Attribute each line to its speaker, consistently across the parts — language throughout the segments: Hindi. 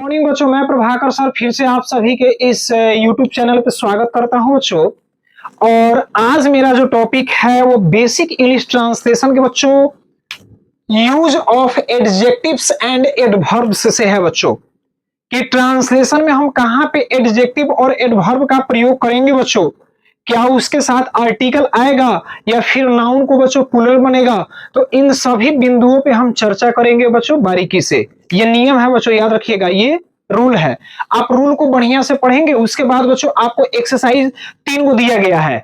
Speaker 1: मॉर्निंग बच्चों, मैं प्रभाकर सर फिर से आप सभी के इस YouTube चैनल पे स्वागत करता हूं बच्चों। और आज मेरा जो टॉपिक है वो बेसिक इंग्लिश ट्रांसलेशन के बच्चों use of adjectives and adverbs से है बच्चों। कि ट्रांसलेशन में हम कहां पे एडजेक्टिव और एडवर्ब का प्रयोग करेंगे बच्चों। क्या उसके साथ आर्टिकल आएगा या फिर नाउन को बच्चों प्लूरल बनेगा। तो इन सभी बिंदुओं पे हम चर्चा करेंगे बच्चों बारीकी से। ये नियम है बच्चों, याद रखिएगा, ये रूल है। आप रूल को बढ़िया से पढ़ेंगे, उसके बाद बच्चों आपको एक्सरसाइज 3 को दिया गया है।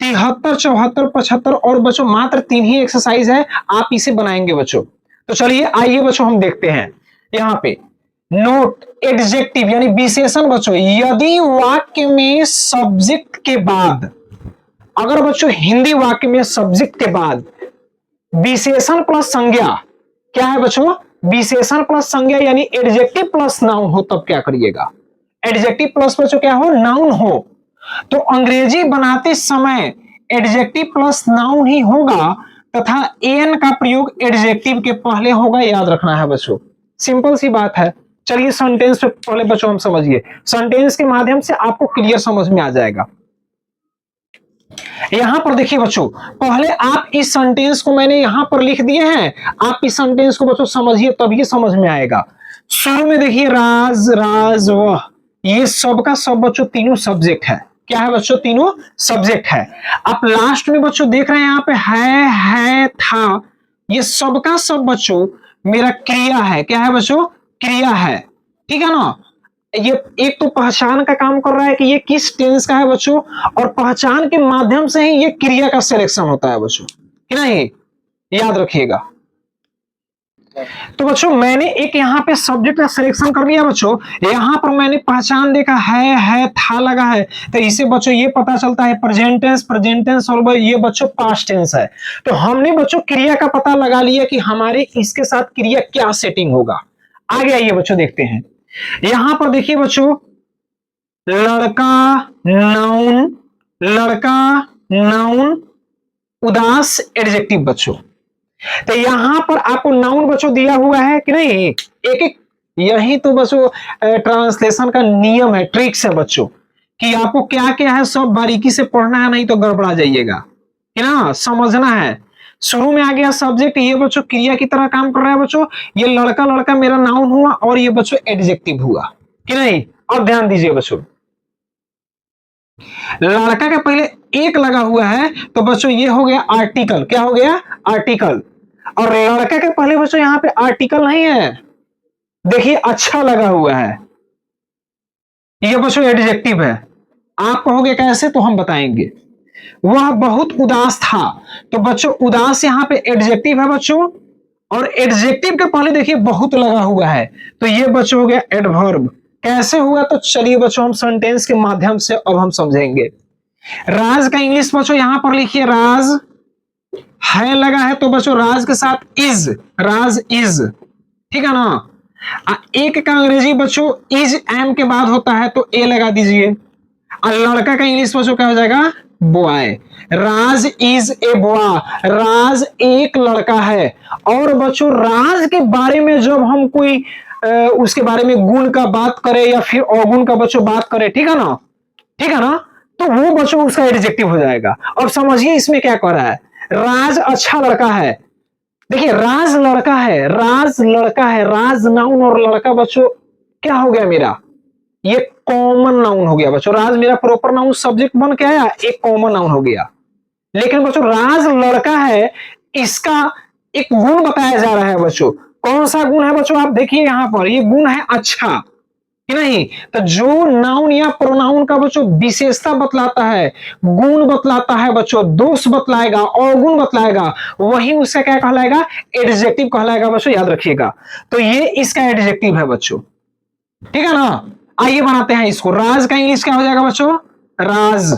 Speaker 1: 73, 74, 75 और बच्चों मात्र 3 ही एक्सरसाइज है, आप इसे बनाएंगे बच्चों। तो चलिए आइए बच्चों हम देखते हैं यहाँ पे। नोट एडजेक्टिव यानी विशेषण बच्चों, यदि वाक्य में सब्जेक्ट के बाद, अगर बच्चों हिंदी वाक्य में सब्जेक्ट के बाद विशेषण प्लस संज्ञा, क्या है बच्चों, विशेषण प्लस संज्ञा यानी एडजेक्टिव प्लस नाउन हो, तब क्या करिएगा। एडजेक्टिव प्लस बच्चों क्या हो, नाउन हो। तो अंग्रेजी बनाते समय एडजेक्टिव प्लस नाउन ही होगा तथा एन का प्रयोग एडजेक्टिव के पहले होगा, याद रखना है बच्चों। सिंपल सी बात है। चलिए सेंटेंस पे पहले बच्चों हम समझिए, सेंटेंस के माध्यम से आपको क्लियर समझ में आ जाएगा। यहां पर देखिए बच्चों, पहले आप इस सेंटेंस को मैंने यहां पर लिख दिए हैं, आप इस सेंटेंस को बच्चों समझिए तभी समझ में आएगा। शुरू में देखिए राज, राज, वह, ये सबका सब बच्चों तीनों सब्जेक्ट है। क्या है बच्चों, तीनों सब्जेक्ट है। आप लास्ट में बच्चों देख रहे हैं यहाँ पे है, था, ये सबका सब बच्चों मेरा क्रिया है। क्या है बच्चों, क्रिया है। ठीक है ना। ये एक तो पहचान का काम कर रहा है कि ये किस टेंस का है बच्चों, और पहचान के माध्यम से ही ये क्रिया का सिलेक्शन होता है बच्चों, कि नहीं, याद रखिएगा। तो बच्चों मैंने एक यहाँ पे सब्जेक्ट का सिलेक्शन कर लिया बच्चों, यहाँ पर मैंने पहचान देखा है, था लगा है, तो इसे बच्चों ये पता चलता है प्रेजेंट टेंस और ये बच्चों पास्ट टेंस है। तो हमने बच्चों क्रिया का पता लगा लिया कि हमारे इसके साथ क्रिया क्या सेटिंग होगा। आगे आइए बच्चों देखते हैं। यहां पर देखिए बच्चों, लड़का नाउन, लड़का नाउन, उदास एडजेक्टिव बच्चों। तो यहां पर आपको नाउन बच्चों दिया हुआ है कि नहीं, एक एक, यही तो बच्चों ट्रांसलेशन का नियम है, ट्रिक्स है बच्चों, कि आपको क्या क्या है सब बारीकी से पढ़ना है, नहीं तो गड़बड़ा जाइएगा, कि ना, समझना है। शुरू में आ गया सब्जेक्ट, ये बच्चों क्रिया की तरह काम कर रहा है बच्चों। ये लड़का लड़का मेरा नाउन हुआ और ये बच्चों एडजेक्टिव हुआ, कि नहीं। अब ध्यान दीजिए बच्चों, लड़का के पहले एक लगा हुआ है तो बच्चों ये हो गया आर्टिकल। क्या हो गया, आर्टिकल। और लड़का के पहले बच्चों यहां पे आर्टिकल नहीं है, देखिए अच्छा लगा हुआ है, ये बच्चों एडजेक्टिव है। आप कहोगे कैसे, तो हम बताएंगे। वह बहुत उदास था, तो बच्चों उदास यहां पे एडजेक्टिव है बच्चों, और एडजेक्टिव के पहले देखिए बहुत लगा हुआ है, तो ये बच्चों हो गया एडवर्ब। कैसे हुआ, तो चलिए बच्चों हम सेंटेंस के माध्यम से अब हम समझेंगे। राज का इंग्लिश बच्चों यहां पर लिखिए, राज है लगा है तो बच्चों राज के साथ इज, राज इज, ठीक है ना। एक का अंग्रेजी बच्चों इज एम के बाद होता है तो ए लगा दीजिए। और लड़का का इंग्लिश बच्चों क्या हो जाएगा, boy. Raj is a boy, Raj एक लड़का है। और बच्चों राज के बारे में जब हम कोई उसके बारे में गुण का बात करें या फिर अवगुण का बच्चों बात करें, ठीक है ना, ठीक है ना, तो वो बच्चों उसका एडजेक्टिव हो जाएगा। और समझिए इसमें क्या कर रहा है, राज अच्छा लड़का है, देखिए राज लड़का है, राज लड़का है, राज नाउन और लड़का बच्चों क्या हो गया मेरा, ये कॉमन नाउन हो गया बच्चों। राज मेरा प्रॉपर नाउन सब्जेक्ट बन के आया, एक कॉमन नाउन हो गया। लेकिन बच्चों राज लड़का है, इसका एक गुण बताया जा रहा है बच्चों। कौन सा गुण है बच्चों, आप देखिए यहां पर, ये गुण है अच्छा, कि नहीं। तो जो नाउन या प्रोनाउन का बच्चों विशेषता बतलाता है, गुण बतलाता है बच्चों, दोष बतलाएगा, अवगुण बतलाएगा, वही उसका क्या कहलाएगा, एडजेक्टिव कहलाएगा बच्चों, याद रखिएगा। तो ये इसका एडजेक्टिव है बच्चों, ठीक है ना। आइए बनाते हैं इसको। राज का इंग्लिश क्या हो जाएगा बच्चों, राज,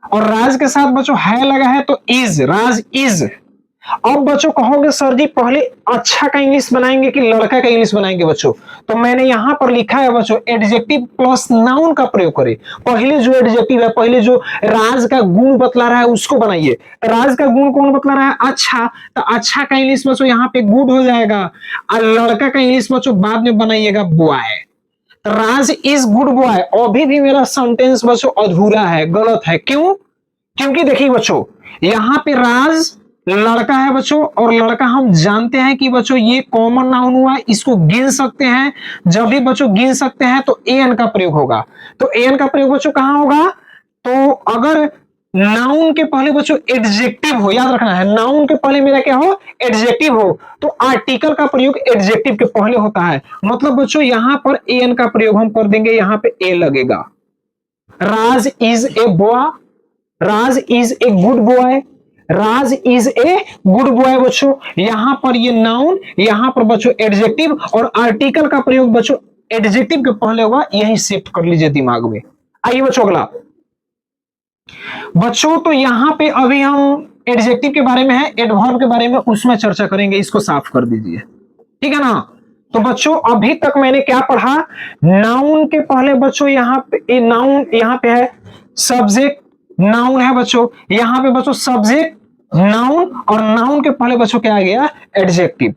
Speaker 1: और राज के साथ बच्चों है लगा है तो इज, राज इज। अब बच्चों कहोगे सर जी पहले अच्छा का इंग्लिश बनाएंगे कि लड़का का इंग्लिश बनाएंगे बच्चों, तो मैंने यहां पर लिखा है बच्चों एडजेक्टिव प्लस नाउन का प्रयोग करें। पहले जो एडजेक्टिव है, पहले जो राज का गुण बतला रहा है उसको बनाइए। राज का गुण कौन बतला रहा है, अच्छा, तो अच्छा का इंग्लिश बच्चों यहाँ पे गुड हो जाएगा। और लड़का का इंग्लिश बच्चों बाद में बनाइएगा boy. Raj is good boy, अभी भी मेरा सेंटेंस बच्चों अधूरा है, गलत है। क्यों? क्योंकि देखिए बच्चों, यहां पे राज लड़का है बच्चों, और लड़का हम जानते हैं कि बच्चों ये कॉमन नाउन हुआ है, इसको गिन सकते हैं। जब भी बच्चों गिन सकते हैं तो एन का प्रयोग होगा। तो एन का प्रयोग बच्चों कहां होगा? तो अगर नाउन के पहले बच्चों एडजेक्टिव हो, याद रखना है, नाउन के पहले मेरा क्या हो? एडजेक्टिव हो, तो आर्टिकल का प्रयोग एडजेक्टिव के पहले होता है। मतलब बच्चों यहां पर एन का प्रयोग हम कर देंगे, यहां पे ए लगेगा। Raj is a boy, Raj is a good boy, Raj is a good boy बच्चों, यहां पर ये नाउन, यहां पर बच्चों एडजेक्टिव, और आर्टिकल का प्रयोग बच्चों एडजेक्टिव के पहले होगा। यही शिफ्ट कर लीजिए दिमाग में। आइए बच्चों अगला। बच्चों तो यहां पे अभी हम एडजेक्टिव के बारे में है, एडवर्ब के बारे में उसमें चर्चा करेंगे, इसको साफ कर दीजिए, ठीक है ना। तो बच्चों अभी तक मैंने क्या पढ़ा? नाउन के पहले बच्चों यहां पे नाउन, यहां पे है सब्जेक्ट, नाउन है बच्चों, यहां पे बच्चों सब्जेक्ट नाउन, और नाउन के पहले बच्चों क्या आ गया? एडजेक्टिव,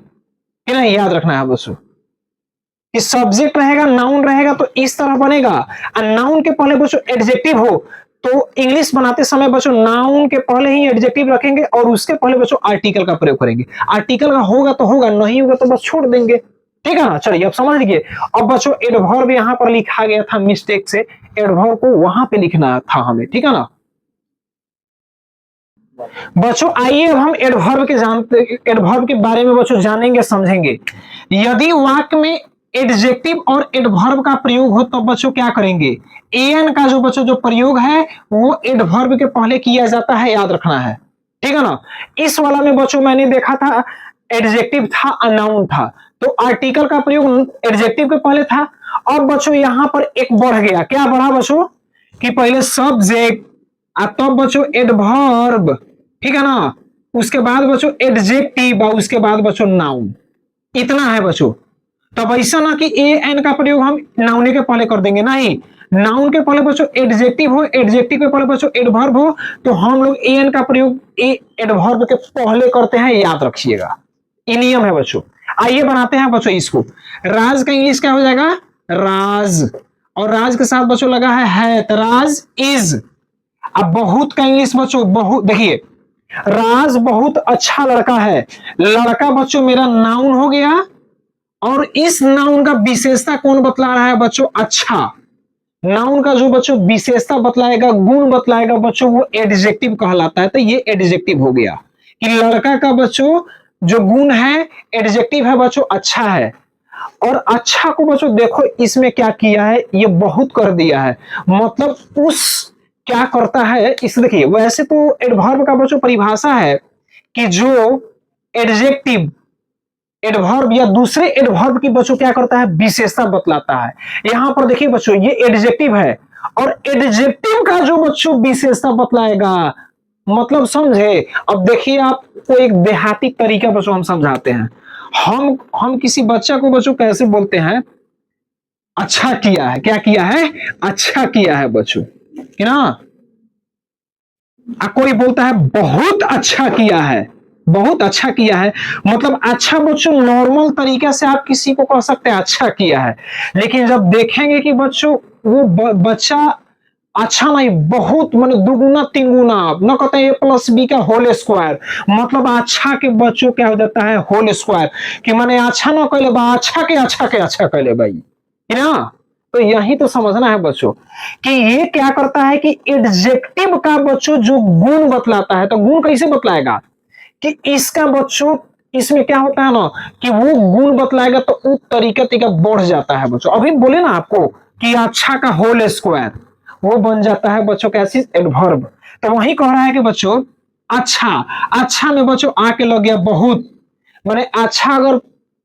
Speaker 1: है ना। याद रखना है बच्चों कि सब्जेक्ट रहेगा, नाउन रहेगा तो इस तरह बनेगा, और नाउन के पहले बच्चों एडजेक्टिव हो तो इंग्लिश बनाते समय बच्चों नाउन के पहले ही एडजेक्टिव रखेंगे और उसके पहले बच्चों आर्टिकल का प्रयोग करेंगे। आर्टिकल का होगा तो होगा, नहीं होगा तो बस छोड़ देंगे, ठीक है ना। चलिए अब समझ लीजिए। अब बच्चों एडवर्ब यहां पर लिखा गया था मिस्टेक से, एडवर्ब को वहां पे लिखना था हमें, ठीक है ना। बच्चों आइए अब हम एडवर्ब के बारे में बच्चों जानेंगे, समझेंगे। यदि वाक्य में एडजेक्टिव और एडवर्ब का प्रयोग हो तो बच्चों क्या करेंगे? एन का जो बच्चों जो प्रयोग है वो एडवर्ब के पहले किया जाता है, याद रखना है, ठीक है ना। इस वाला में बच्चों मैंने देखा था एडजेक्टिव था, अनाउन था, तो आर्टिकल का प्रयोग एडजेक्टिव के पहले था। अब बच्चों यहां पर एक बढ़ गया, क्या बढ़ा बच्चों? कि पहले सब्जेक्ट, तब बच्चों एडवर्ब, ठीक है ना, उसके बाद बच्चों एडजेक्टिव, और उसके बाद बच्चों नाउन। इतना है बच्चों। तब ऐसा ना कि ए एन का प्रयोग हम नाउन के पहले कर देंगे, नहीं, नाउन के पहले बच्चों एडजेक्टिव हो, एडजेक्टिव के पहले बच्चों एडवर्ब हो, तो हम लोग ए एन का प्रयोग ए एडवर्ब के पहले करते हैं, याद रखिएगा, ये नियम है बच्चों। आइए बनाते हैं बच्चों इसको। राज का इंग्लिश क्या हो जाएगा? राज, और राज के साथ बच्चों लगा है तो राज इज। अब बहुत का इंग्लिश बच्चों, बहुत देखिए, राज बहुत अच्छा लड़का है, लड़का बच्चों मेरा नाउन हो गया, और इस नाउन का विशेषता कौन बतला रहा है बच्चों? अच्छा, नाउन का जो बच्चों विशेषता बतलाएगा, गुण बतलाएगा बच्चों, वो एडजेक्टिव कहलाता है। तो ये एडजेक्टिव हो गया कि लड़का का बच्चों जो गुण है एडजेक्टिव है बच्चों, अच्छा है। और अच्छा को बच्चों देखो इसमें क्या किया है, ये बहुत कर दिया है, मतलब उस क्या करता है इस, देखिए वैसे तो एडवर्ब का बच्चों परिभाषा है कि जो एडजेक्टिव एडवर्ब या दूसरे एडवर्ब की बच्चों क्या करता है? विशेषता बतलाता है। यहां पर देखिए बच्चों ये एडजेक्टिव है, और एडजेक्टिव का जो बच्चों विशेषता बतलाएगा, मतलब समझे। अब देखिए आपको एक देहाती तरीका बच्चों हम समझाते हैं। हम किसी बच्चा को बच्चों कैसे बोलते हैं? अच्छा किया है, क्या किया है? अच्छा किया है बच्चों, कि ना। कोई बोलता है बहुत अच्छा किया है, बहुत अच्छा किया है, मतलब अच्छा बच्चों नॉर्मल तरीके से आप किसी को कह सकते हैं अच्छा किया है। लेकिन जब देखेंगे कि बच्चों वो बच्चा अच्छा नहीं, बहुत माने दुगुना तिगुना, न कहते हैं ए प्लस बी का होल स्क्वायर, मतलब अच्छा के बच्चों क्या हो जाता है? होल स्क्वायर, कि माने अच्छा न कहले बा, अच्छा के अच्छा कहले भाई, है ना। तो यही तो समझना है बच्चों कि ये क्या करता है कि एडजेक्टिव का बच्चों जो गुण बतलाता है, तो गुण कैसे बतलाएगा कि इसका बच्चों इसमें क्या होता है ना कि वो गुण बतलाएगा तो उस तरीका बढ़ जाता है बच्चों। अभी बोले ना आपको कि अच्छा का होल स्क्वायर, वो बन जाता है बच्चों कैसी? एडवर्ब। तो वही कह रहा है कि बच्चों अच्छा, अच्छा में बच्चों आके लग गया बहुत, माने अच्छा अगर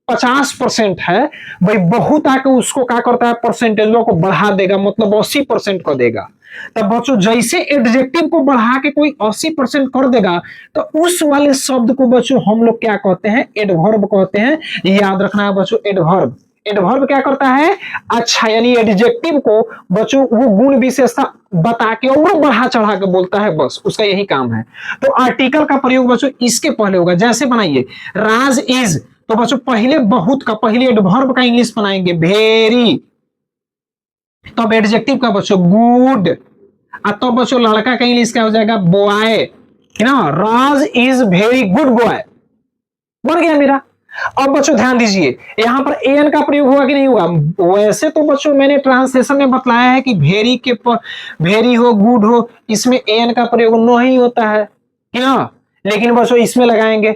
Speaker 1: 50% है भाई, बहुत आके उसको क्या करता है? परसेंटेज को बढ़ा देगा, मतलब 80% कर देगा। तब बच्चों जैसे एडजेक्टिव को बढ़ा के कोई 80% कर देगा, तो उस वाले शब्द को बच्चों हम लोग क्या कहते हैं? एडवर्ब कहते हैं। याद रखना है बच्चों, एडवर्ब। एडवर्ब क्या करता है? अच्छा, यानी एडजेक्टिव को बच्चों वो गुण विशेषता बता के और बढ़ा चढ़ा के बोलता है, बस उसका यही काम है। तो आर्टिकल का प्रयोग बच्चों इसके पहले होगा। जैसे बनाइए राज इज, तो बच्चों पहले बहुत का, पहले एडवर्ब का इंग्लिश बनाएंगे वेरी, तो अब एडजेक्टिव का बच्चों गुड, तो बच्चों लड़का का इंग्लिश क्या हो जाएगा बॉय, है ना। राज इज वेरी गुड बॉय, बन गया मेरा। अब बच्चों ध्यान दीजिए यहां पर एन का प्रयोग होगा कि नहीं होगा। वैसे तो बच्चों मैंने ट्रांसलेशन में बतलाया है कि भेरी के भेरी हो गुड हो इसमें एन का प्रयोग नहीं होता है ना, लेकिन बच्चों इसमें लगाएंगे।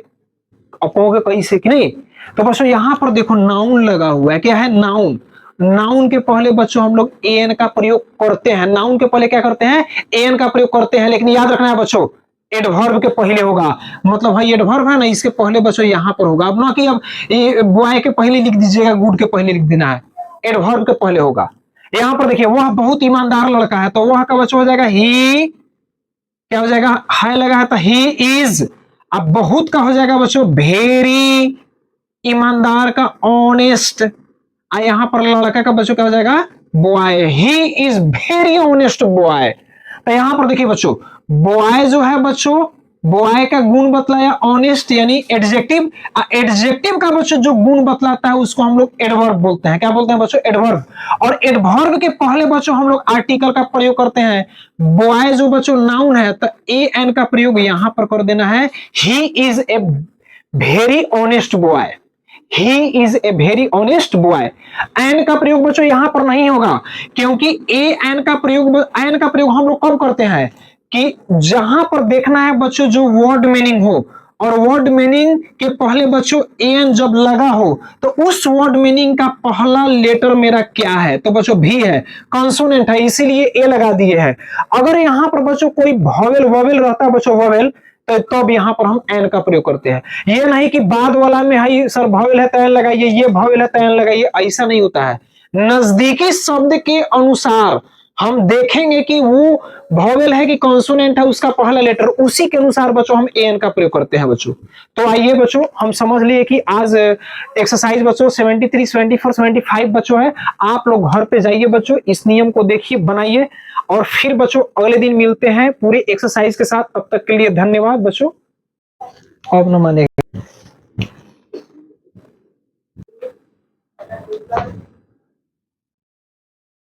Speaker 1: अब कहोगे कैसे कि नहीं, तो बच्चों यहां पर देखो नाउन लगा हुआ है, क्या है नाउन। नाउन के पहले बच्चों हम लोग एन का प्रयोग करते हैं, नाउन के पहले क्या करते हैं एन का प्रयोग करते हैं, लेकिन याद रखना है बच्चों एडवर्ब के पहले होगा। मतलब भाई एडवर्ब है ना इसके पहले बच्चों यहां पर होगा। अब ना कि अब ये बॉय के पहले लिख दीजिएगा गुड के पहले लिख देना है, एडवर्ब के पहले होगा। यहां पर देखिए वह बहुत ईमानदार लड़का है, तो वह का बच्चों हो जाएगा ही, क्या हो जाएगा है लगा है तो ही इज। अब बहुत का हो जाएगा बच्चों वेरी, ईमानदार का ऑनेस्ट, यहां पर लड़का का बच्चों क्या हो जाएगा boy, he is very honest boy. तो यहां पर देखिए बच्चों बॉय जो है बच्चों बॉय का गुण बतलाया ऑनेस्ट यानी एडजेक्टिव, एडजेक्टिव का बच्चों जो गुण बतलाता है उसको हम लोग एडवर्ब बोलते हैं। क्या बोलते हैं बच्चों एडवर्ब। और एडवर्ब के पहले बच्चों हम लोग आर्टिकल का प्रयोग करते हैं। बॉय जो बच्चों नाउन है तो ए एन का प्रयोग यहां पर कर देना है, he is a very honest boy, he is a very honest boy. An का प्रयोग बच्चों यहां पर नहीं होगा क्योंकि ए एन का प्रयोग हम लोग कब करते हैं कि जहां पर देखना है बच्चों जो वर्ड मीनिंग हो, और वर्ड मीनिंग के पहले बच्चों एन जब लगा हो तो उस वर्ड मीनिंग का पहला लेटर मेरा क्या है, तो बच्चों भी है, कॉन्सोनेंट है, इसीलिए ए लगा दिए है। अगर यहां पर बच्चों कोई वॉवेल वॉवेल रहता है बच्चों वॉवेल, तो तब यहां पर हम एन का प्रयोग करते हैं। ये नहीं कि बाद वाला में है सर वॉवेल है तो एन लगाइए, ये वॉवेल है तो एन लगाइए, ऐसा नहीं होता है। नजदीकी शब्द के अनुसार हम देखेंगे कि वो वॉवेल है कि कॉन्सोनेंट है, उसका पहला लेटर, उसी के अनुसार बच्चों हम एन का प्रयोग करते हैं बच्चों। तो आइए बच्चों हम समझ लिए कि आज एक्सरसाइज बच्चों 73, 74, 75 बच्चों है। आप लोग घर पे जाइए बच्चों, इस नियम को देखिए बनाइए, और फिर बच्चों अगले दिन मिलते हैं पूरी एक्सरसाइज के साथ। तब तक के लिए धन्यवाद बच्चों। अब न माने